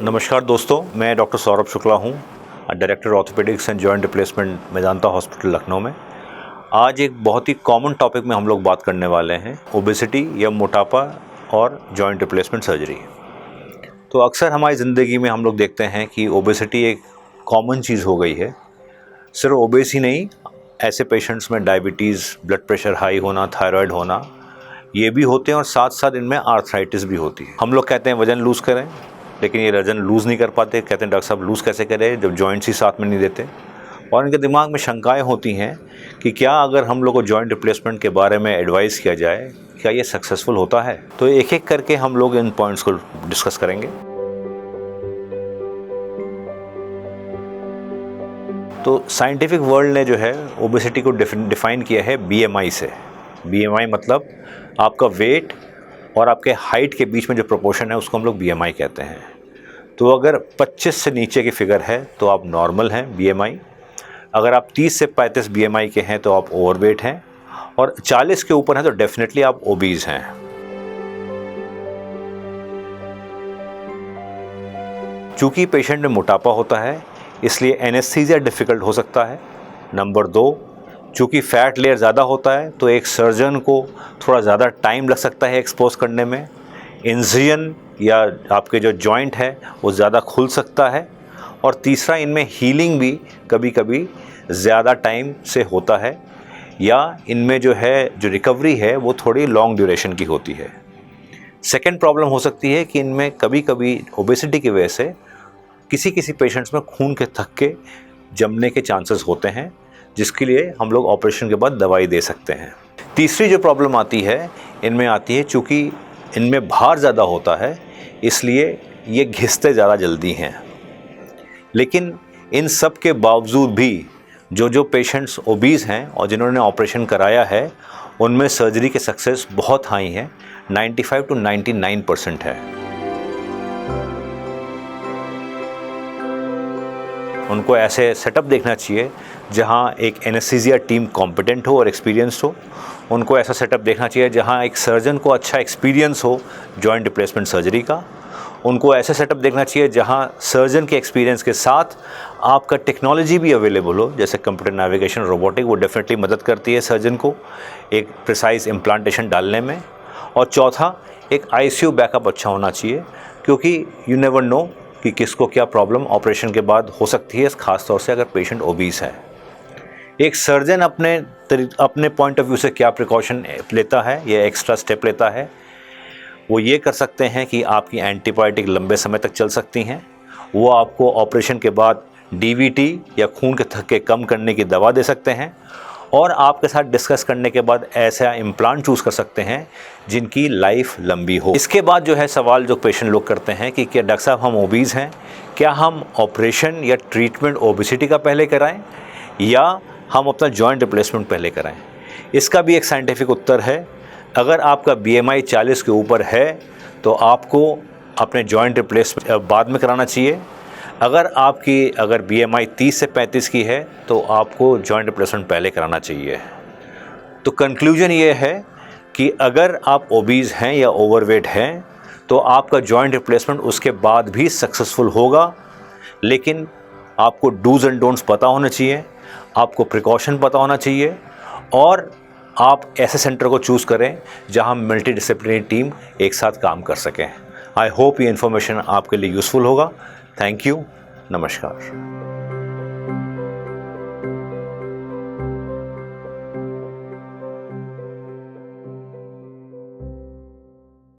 नमस्कार दोस्तों, मैं डॉक्टर सौरभ शुक्ला हूँ, director orthopaedics and joint replacement Medanta hospital Lucknow में। आज एक बहुत ही कॉमन टॉपिक में हम लोग बात करने वाले हैं, ओबेसिटी या मोटापा और जॉइंट रिप्लेसमेंट सर्जरी। तो अक्सर हमारी ज़िंदगी में हम लोग देखते हैं कि ओबेसिटी एक कॉमन चीज़ हो गई है। सिर्फ ओबेस ही नहीं, ऐसे पेशेंट्स में डायबिटीज़, ब्लड प्रेशर हाई होना, थायराइड होना, ये भी होते हैं और साथ साथ इनमें आर्थराइटिस भी होती है। हम लोग कहते हैं वज़न लूज़ करें, लेकिन ये वज़न लूज़ नहीं कर पाते। कहते हैं डॉक्टर साहब लूज़ कैसे करें जब जॉइंट्स ही साथ में नहीं देते। और इनके दिमाग में शंकाएं होती हैं कि क्या अगर हम लोग को जॉइंट रिप्लेसमेंट के बारे में एडवाइस किया जाए, क्या ये सक्सेसफुल होता है। तो एक एक करके हम लोग इन पॉइंट्स को डिस्कस करेंगे। तो साइंटिफिक वर्ल्ड ने जो है ओबेसिटी को डिफ़ाइन किया है BMI से। BMI मतलब आपका वेट और आपके हाइट के बीच में जो प्रोपोर्शन है उसको हम लोग BMI कहते हैं। तो अगर 25 से नीचे की फिगर है तो आप नॉर्मल हैं BMI। अगर आप 30 से 35 BMI के हैं तो आप ओवरवेट हैं, और 40 के ऊपर हैं तो डेफिनेटली आप ओबीज हैं। चूँकि पेशेंट में मोटापा होता है इसलिए एनेस्थीसिया डिफ़िकल्ट हो सकता है। नंबर 2, चूँकि फ़ैट लेयर ज़्यादा होता है तो एक सर्जन को थोड़ा ज़्यादा टाइम लग सकता है एक्सपोज करने में। इंसिजन या आपके जो जॉइंट है वो ज़्यादा खुल सकता है। और तीसरा, इनमें हीलिंग भी कभी कभी ज़्यादा टाइम से होता है, या इनमें जो रिकवरी है वो थोड़ी लॉन्ग ड्यूरेशन की होती है। सेकेंड प्रॉब्लम हो सकती है कि इनमें कभी कभी ओबेसिटी की वजह से किसी पेशेंट्स में खून के थक्के जमने के चांसेस होते हैं, जिसके लिए हम लोग ऑपरेशन के बाद दवाई दे सकते हैं। तीसरी जो प्रॉब्लम आती है इनमें आती है, चूँकि इनमें भार ज़्यादा होता है इसलिए ये घिसते ज़्यादा जल्दी हैं। लेकिन इन सब के बावजूद भी जो पेशेंट्स ओबीज हैं और जिन्होंने ऑपरेशन कराया है उनमें सर्जरी के सक्सेस बहुत हाई हैं, 95 to 99% है। उनको ऐसे सेटअप देखना चाहिए जहां एक एनेस्थीसिया टीम कॉम्पिटेंट हो और एक्सपीरियंस्ड हो। उनको ऐसा सेटअप देखना चाहिए जहां एक सर्जन को अच्छा एक्सपीरियंस हो जॉइंट रिप्लेसमेंट सर्जरी का। उनको ऐसे सेटअप देखना चाहिए जहां सर्जन के एक्सपीरियंस के साथ आपका टेक्नोलॉजी भी अवेलेबल हो, जैसे कंप्यूटर नेविगेशन, रोबोटिक, वो डेफिनेटली मदद करती है सर्जन को एक प्रिसाइज इम्प्लांटेशन डालने में। और चौथा, एक ICU बैकअप अच्छा होना चाहिए, क्योंकि यू नेवर नो कि किसको क्या प्रॉब्लम ऑपरेशन के बाद हो सकती है, खास तौर से अगर पेशेंट ओबीस है। एक सर्जन अपने पॉइंट ऑफ व्यू से क्या प्रिकॉशन लेता है या एक्स्ट्रा स्टेप लेता है, वो ये कर सकते हैं कि आपकी एंटीबायोटिक लंबे समय तक चल सकती हैं। वो आपको ऑपरेशन के बाद DVT या खून के थक्के कम करने की दवा दे सकते हैं, और आपके साथ डिस्कस करने के बाद ऐसा इम्प्लांट चूज़ कर सकते हैं जिनकी लाइफ लंबी हो। इसके बाद जो है सवाल जो पेशेंट लोग करते हैं कि क्या डॉक्टर साहब हम ओबीज हैं, क्या हम ऑपरेशन या ट्रीटमेंट ओबेसिटी का पहले कराएं या हम अपना जॉइंट रिप्लेसमेंट पहले कराएं। इसका भी एक साइंटिफिक उत्तर है। अगर आपका BMI 40 के ऊपर है तो आपको अपने जॉइंट रिप्लेसमेंट बाद में कराना चाहिए। अगर BMI 30 से 35 की है तो आपको जॉइंट रिप्लेसमेंट पहले कराना चाहिए। तो कंक्लूजन ये है कि अगर आप ओबीज हैं या ओवरवेट हैं तो आपका जॉइंट रिप्लेसमेंट उसके बाद भी सक्सेसफुल होगा, लेकिन आपको डूज एंड डोंट्स पता होना चाहिए, आपको प्रिकॉशन पता होना चाहिए, और आप ऐसे सेंटर को चूज़ करें जहां मल्टी डिसिप्लिनरी टीम एक साथ काम कर सकें। आई होप ये इन्फॉर्मेशन आपके लिए यूज़फुल होगा। Thank you. नमस्कार।